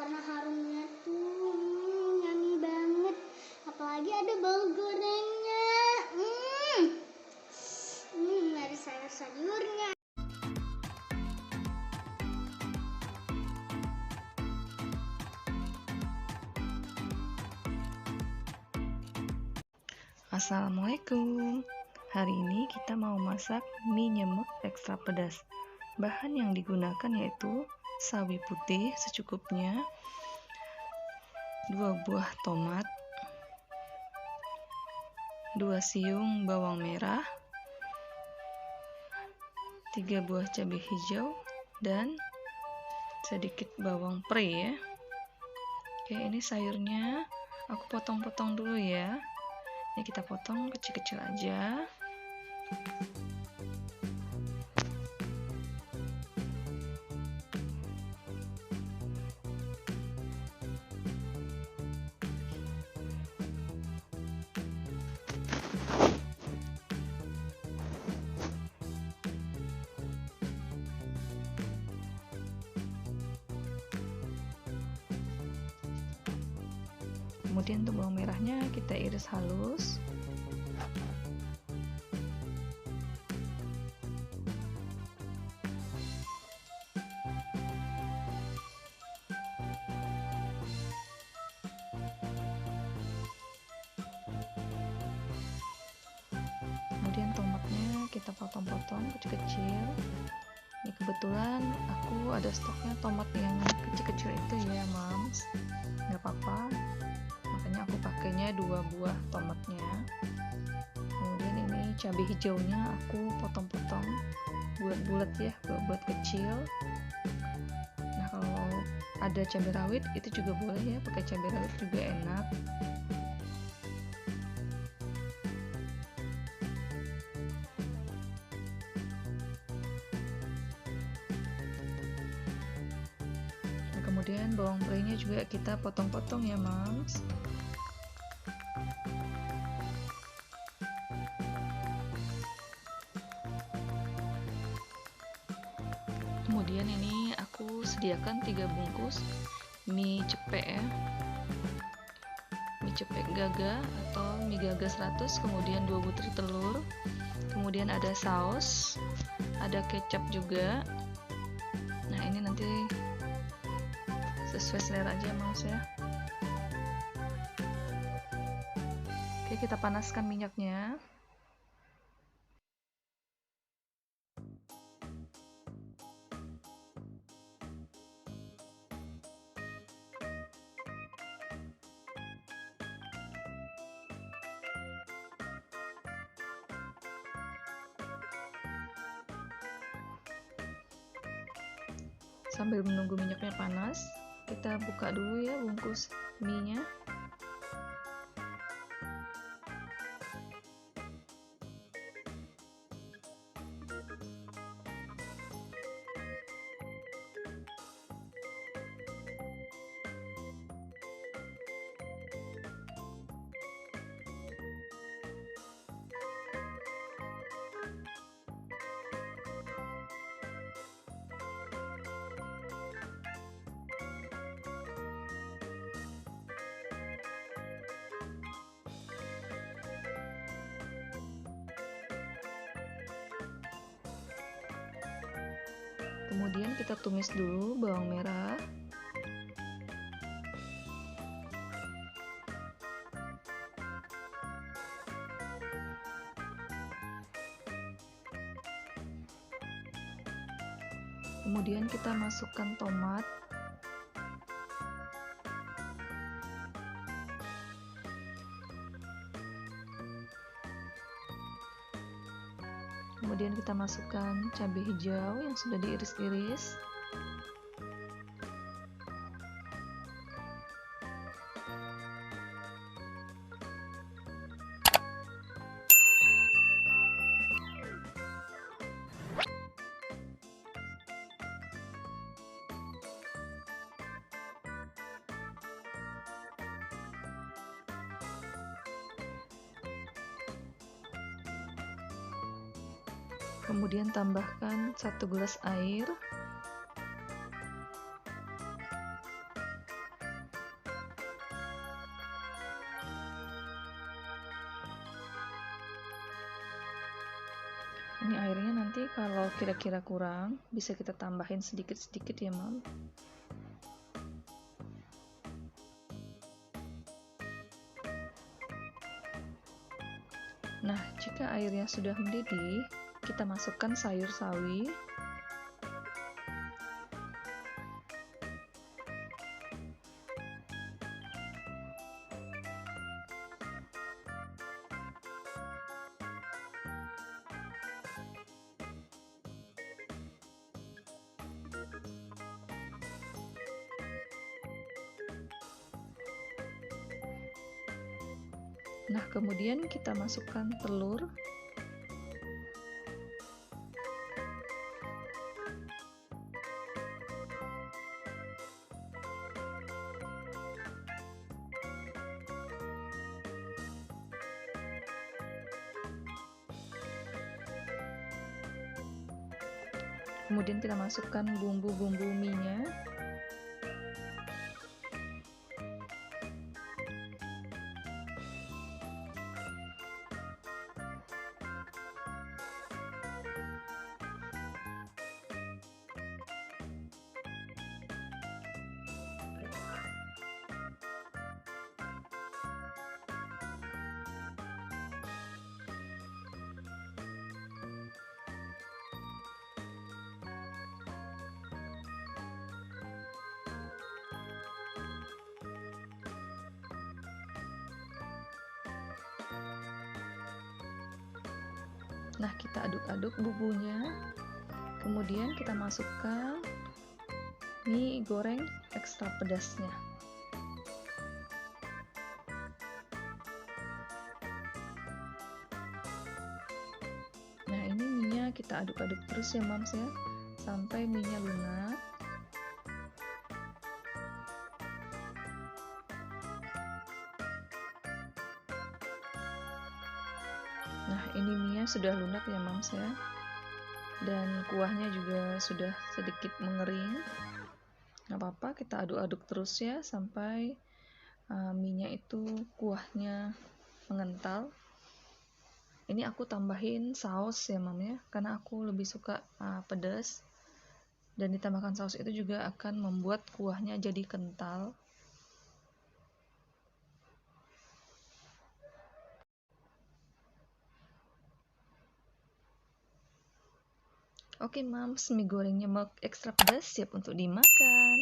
karena harumnya tuh yummy banget, apalagi ada bawang gorengnya. Ada sayur-sayurnya. Assalamualaikum. Hari ini kita mau masak mie nyemek ekstra pedas. Bahan yang digunakan yaitu sawi putih secukupnya, 2 buah tomat, 2 siung bawang merah, 3 buah cabai hijau, dan sedikit bawang pre ya. Oke, ini sayurnya aku potong-potong dulu ya. Ini kita potong kecil-kecil aja. Kemudian untuk bawang merahnya kita iris halus. Kemudian tomatnya kita potong-potong kecil-kecil. Ini kebetulan aku ada stoknya tomat yang kecil-kecil itu ya, Mams. Nggak apa-apa. Makanya aku pakainya 2 buah tomatnya. Kemudian ini cabai hijaunya aku potong-potong bulat-bulat ya, bulat kecil. Nah, kalau ada cabai rawit itu juga boleh ya, pakai cabai rawit juga enak. Nah, kemudian bawang prei-nya juga kita potong-potong ya, Mams. Kemudian ini aku sediakan 3 bungkus mie cepek ya, mie cepek gaga atau mie gaga 100, kemudian 2 butir telur, kemudian ada saus, ada kecap juga. Nah, ini nanti sesuai selera aja Mas ya. Oke, kita panaskan minyaknya. Sambil menunggu minyaknya panas, kita buka dulu ya bungkus mie-nya. Kemudian kita tumis dulu bawang merah. Kemudian kita masukkan tomat. Kemudian kita masukkan cabai hijau yang sudah diiris-iris. Kemudian tambahkan 1 gelas air. Ini airnya nanti kalau kira-kira kurang bisa kita tambahin sedikit-sedikit ya Mam. Nah, jika airnya sudah mendidih, kita masukkan sayur sawi. Nah, kemudian kita masukkan telur. Kemudian kita masukkan bumbu-bumbu mie-nya. Nah, kita aduk-aduk bumbunya. Kemudian kita masukkan mie goreng ekstra pedasnya. Nah, ini mie-nya kita aduk-aduk terus ya Mams ya, sampai mie-nya lunak. Nah, ini mie-nya sudah lunak ya Mams ya. Dan kuahnya juga sudah sedikit mengering. Nggak apa-apa, kita aduk-aduk terus ya sampai mie-nya itu kuahnya mengental. Ini aku tambahin saus ya Mam ya, karena aku lebih suka pedas. Dan ditambahkan saus itu juga akan membuat kuahnya jadi kental. Oke Mams, mie gorengnya ekstra pedas siap untuk dimakan.